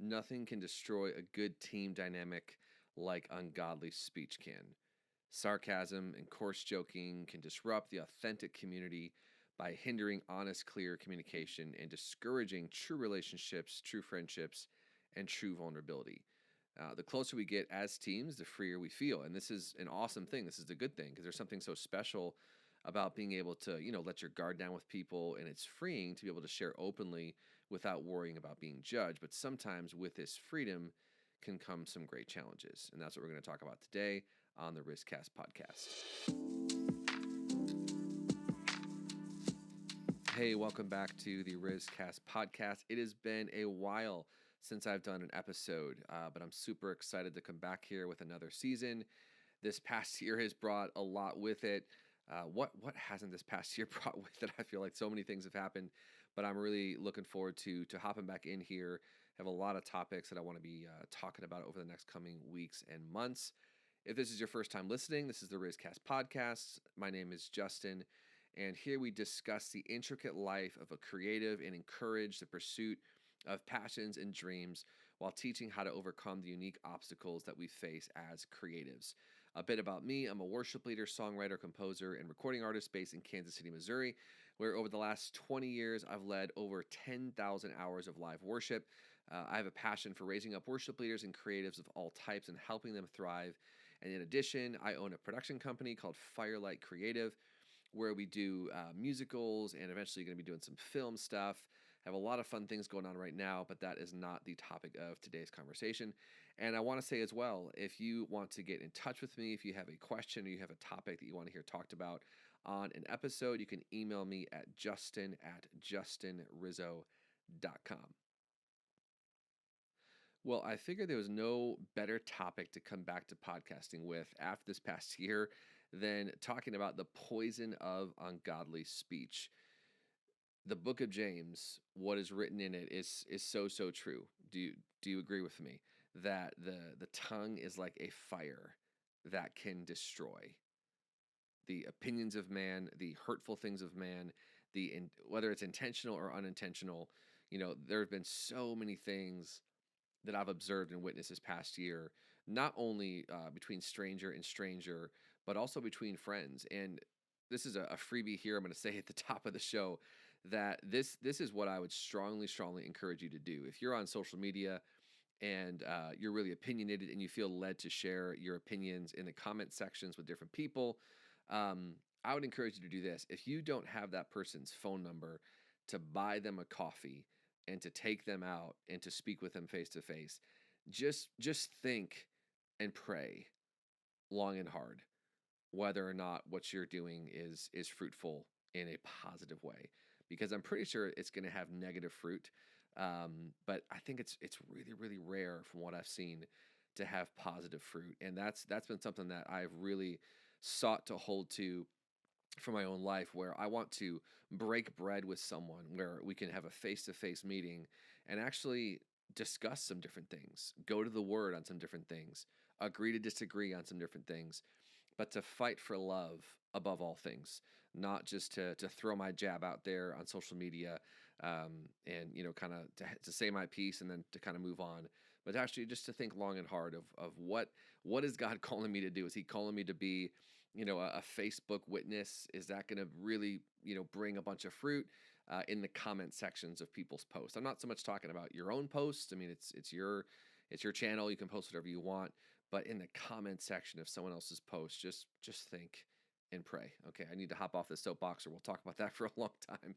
Nothing can destroy a good team dynamic like ungodly speech can. Sarcasm and coarse joking can disrupt the authentic community by hindering honest, clear communication and discouraging true relationships, true friendships, and true vulnerability. The closer we get as teams, the freer we feel. And this is an awesome thing. This is a good thing because there's something so special about being able to, let your guard down with people. And it's freeing to be able to share openly without worrying about being judged. But sometimes with this freedom can come some great challenges. And that's what we're going to talk about today on the Rizzcast podcast. Hey, welcome back to the Rizzcast podcast. It has been a while since I've done an episode, but I'm super excited to come back here with another season. This past year has brought a lot with it. What hasn't this past year brought with it? I feel like so many things have happened, but I'm really looking forward to hopping back in here. Have a lot of topics that I want to be talking about over the next coming weeks and months. If this is your first time listening, this is the Rizzcast podcast. My name is Justin, and here we discuss the intricate life of a creative and encourage the pursuit of passions and dreams while teaching how to overcome the unique obstacles that we face as creatives. A bit about me: I'm a worship leader, songwriter, composer, and recording artist based in Kansas City, Missouri, where over the last 20 years, I've led over 10,000 hours of live worship. I have a passion for raising up worship leaders and creatives of all types and helping them thrive. And in addition, I own a production company called Firelight Creative, where we do musicals and eventually going to be doing some film stuff. Have a lot of fun things going on right now, but that is not the topic of today's conversation. And I want to say as well, if you want to get in touch with me, if you have a question or you have a topic that you want to hear talked about on an episode, you can email me at justin@justinrizzo.com. Well, I figured there was no better topic to come back to podcasting with after this past year than talking about the poison of ungodly speech. The book of James, what is written in it is so true. Do you agree with me that the tongue is like a fire that can destroy the opinions of man, the hurtful things of man, whether it's intentional or unintentional? There have been so many things that I've observed and witnessed this past year, not only between stranger and stranger, but also between friends. And this is a freebie here. I'm going to say at the top of the show that this is what I would strongly encourage you to do. If you're on social media and you're really opinionated and you feel led to share your opinions in the comment sections with different people, I would encourage you to do this. If you don't have that person's phone number to buy them a coffee and to take them out and to speak with them face to face, just think and pray long and hard whether or not what you're doing is fruitful in a positive way, because I'm pretty sure it's going to have negative fruit. But I think it's really rare from what I've seen to have positive fruit, and that's been something that I've really sought to hold to for my own life, where I want to break bread with someone where we can have a face-to-face meeting and actually discuss some different things, go to the word on some different things, agree to disagree on some different things, but to fight for love above all things, not just to throw my jab out there on social media, and kind of to say my piece and then to kind of move on, but actually just to think long and hard of what is God calling me to do? Is He calling me to be a Facebook witness? Is that going to really bring a bunch of fruit in the comment sections of people's posts? I'm not so much talking about your own posts. I mean, it's your channel. You can post whatever you want, but in the comment section of someone else's post, just think and pray. Okay, I need to hop off the soapbox, or we'll talk about that for a long time.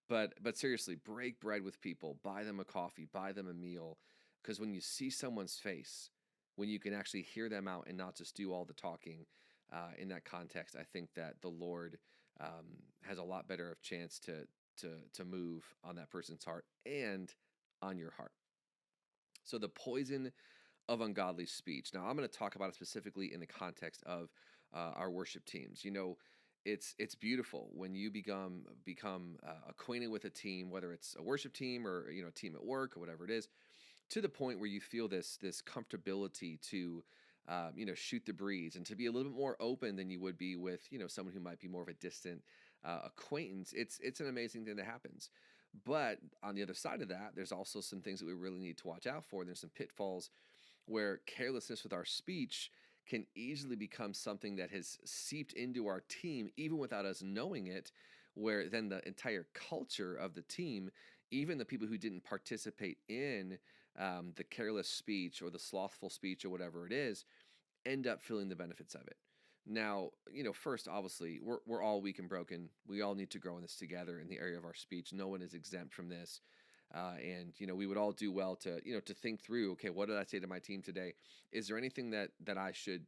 But seriously, break bread with people, buy them a coffee, buy them a meal, because when you see someone's face, when you can actually hear them out and not just do all the talking, in that context, I think that the Lord has a lot better of chance to move on that person's heart and on your heart. So the poison of ungodly speech. Now, I'm going to talk about it specifically in the context of our worship teams. It's beautiful when you become acquainted with a team, whether it's a worship team or a team at work or whatever it is, to the point where you feel this comfortability to shoot the breeze and to be a little bit more open than you would be with someone who might be more of a distant acquaintance. It's an amazing thing that happens. But on the other side of that, there's also some things that we really need to watch out for. There's some pitfalls where carelessness with our speech can easily become something that has seeped into our team, even without us knowing it, where then the entire culture of the team, even the people who didn't participate in the careless speech or the slothful speech or whatever it is, end up feeling the benefits of it. Now, first, obviously, we're all weak and broken. We all need to grow in this together in the area of our speech. No one is exempt from this. And we would all do well to to think through, okay, what did I say to my team today? Is there anything that I should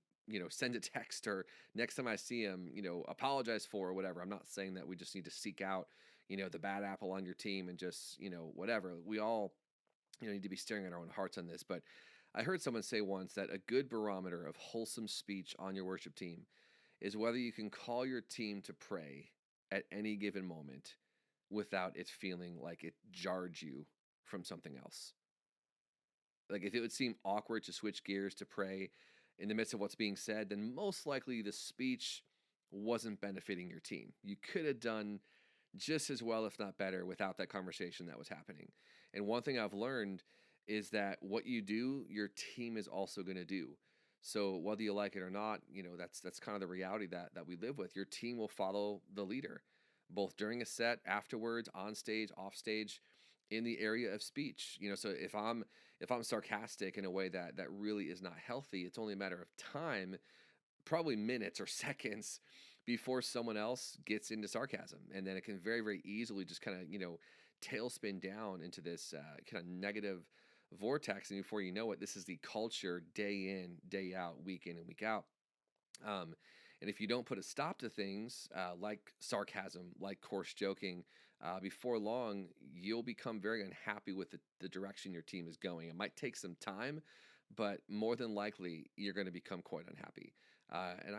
send a text, or next time I see him apologize for, or whatever? I'm not saying that we just need to seek out the bad apple on your team and just whatever. We all need to be staring at our own hearts on this. But I heard someone say once that a good barometer of wholesome speech on your worship team is whether you can call your team to pray at any given moment without it feeling like it jarred you from something else. Like, if it would seem awkward to switch gears to pray in the midst of what's being said, then most likely the speech wasn't benefiting your team. You could have done just as well, if not better, without that conversation that was happening. And one thing I've learned is that what you do, your team is also going to do. So whether you like it or not, that's kind of the reality that we live with. Your team will follow the leader, both during a set, afterwards, on stage, off stage, in the area of speech. So if I'm sarcastic in a way that really is not healthy, it's only a matter of time, probably minutes or seconds, before someone else gets into sarcasm, and then it can very, very easily just kind of tailspin down into this kind of negative vortex, and before you know it, this is the culture day in, day out, week in and week out. um, and if you don't put a stop to things like sarcasm, like coarse joking, before long, you'll become very unhappy with the direction your team is going. It might take some time, but more than likely, you're going to become quite unhappy. And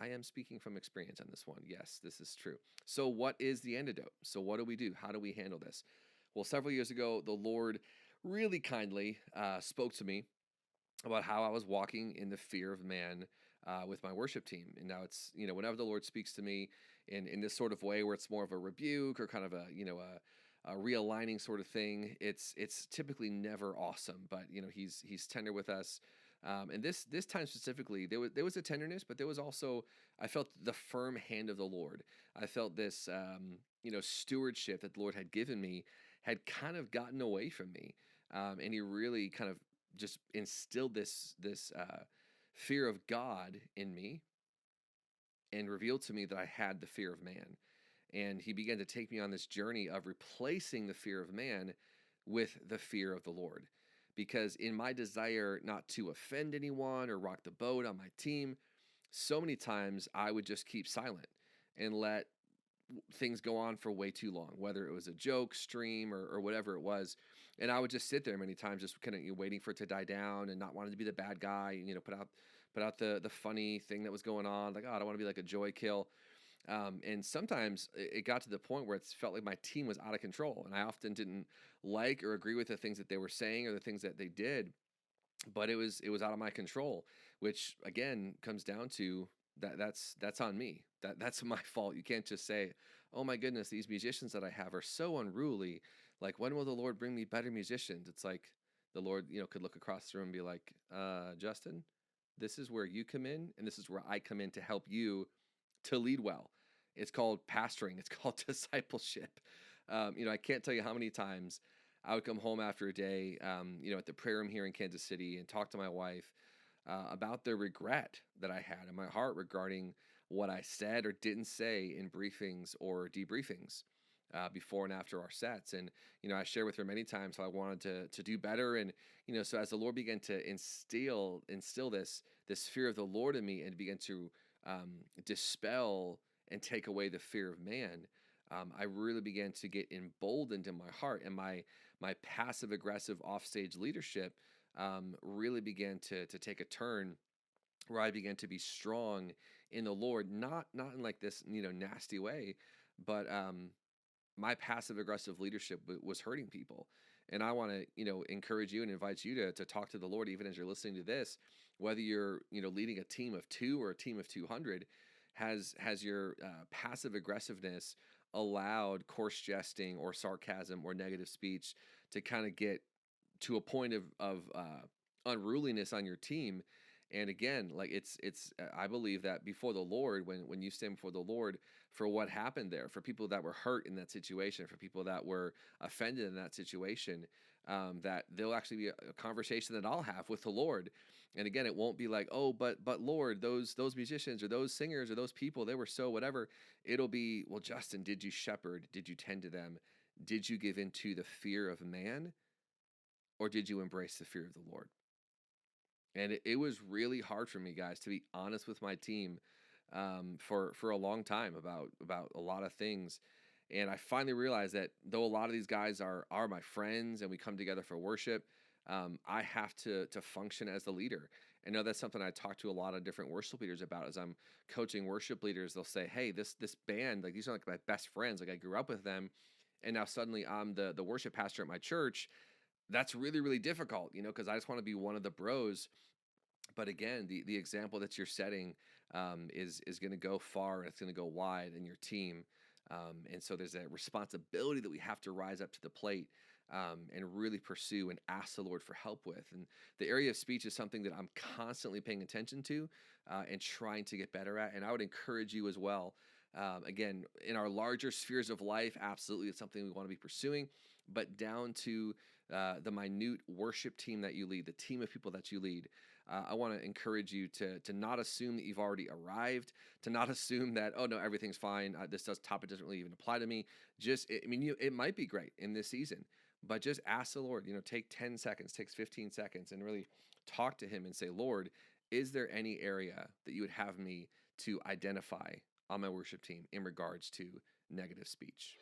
I am speaking from experience on this one. Yes, this is true. So, what is the antidote? So, what do we do? How do we handle this? Well, several years ago, the Lord really kindly spoke to me about how I was walking in the fear of man with my worship team. And now it's, whenever the Lord speaks to me in this sort of way where it's more of a rebuke or kind of a realigning sort of thing, it's typically never awesome, but he's tender with us. And this time specifically, there was a tenderness, but there was also, I felt the firm hand of the Lord. I felt this stewardship that the Lord had given me had kind of gotten away from me, and He really kind of just instilled this fear of God in me and revealed to me that I had the fear of man. And He began to take me on this journey of replacing the fear of man with the fear of the Lord. Because in my desire not to offend anyone or rock the boat on my team, so many times I would just keep silent and let things go on for way too long, whether it was a joke stream or whatever it was. And I would just sit there many times, just kind of waiting for it to die down and not wanting to be the bad guy, put out the funny thing that was going on. Like, oh, I don't want to be like a joy kill. And sometimes it got to the point where it felt like my team was out of control. And I often didn't like or agree with the things that they were saying or the things that they did, but it was out of my control, which again comes down to that's on me. That's my fault. You can't just say, "Oh my goodness, these musicians that I have are so unruly. Like, when will the Lord bring me better musicians?" It's like the Lord, could look across the room and be like, Justin, this is where you come in, and this is where I come in to help you to lead well. It's called pastoring. It's called discipleship. I can't tell you how many times I would come home after a day, at the prayer room here in Kansas City, and talk to my wife about the regret that I had in my heart regarding what I said or didn't say in briefings or debriefings before and after our sets. And I shared with her many times how I wanted to do better. And so as the Lord began to instill this fear of the Lord in me and began to dispel and take away the fear of man, I really began to get emboldened in my heart, and my passive aggressive offstage leadership really began to take a turn where I began to be strong in the Lord, not in like this nasty way, but my passive aggressive leadership was hurting people. And I want to encourage you and invite you to talk to the Lord even as you're listening to this, whether you're leading a team of 2 or a team of 200. Has your passive aggressiveness allowed coarse jesting or sarcasm or negative speech to kind of get to a point of unruliness on your team. And again, like I believe that before the Lord, when you stand before the Lord for what happened there, for people that were hurt in that situation, for people that were offended in that situation, that there'll actually be a conversation that I'll have with the Lord. And again, it won't be like, oh, but Lord, those musicians or those singers or those people, they were so whatever. It'll be, well, Justin, did you shepherd? Did you tend to them? Did you give into the fear of man, or did you embrace the fear of the Lord? And it was really hard for me, guys, to be honest with my team, for a long time about a lot of things. And I finally realized that though a lot of these guys are my friends and we come together for worship, I have to function as the leader. And know that's something I talk to a lot of different worship leaders about. As I'm coaching worship leaders, they'll say, "Hey, this band, like these are like my best friends. Like I grew up with them, and now suddenly I'm the worship pastor at my church. That's really really difficult, because I just want to be one of the bros." But again, the example that you're setting, is going to go far and it's going to go wide in your team. And so there's a responsibility that we have to rise up to the plate, and really pursue and ask the Lord for help with. And the area of speech is something that I'm constantly paying attention to, and trying to get better at. And I would encourage you as well. Again, in our larger spheres of life, absolutely, it's something we want to be pursuing. But down to the minute worship team that you lead, the team of people that you lead, I want to encourage you to not assume that you've already arrived, to not assume that, oh no, everything's fine. This topic doesn't really even apply to me. I mean, it might be great in this season, but just ask the Lord. Take 10 seconds, takes 15 seconds, and really talk to Him and say, Lord, is there any area that you would have me to identify on my worship team in regards to negative speech?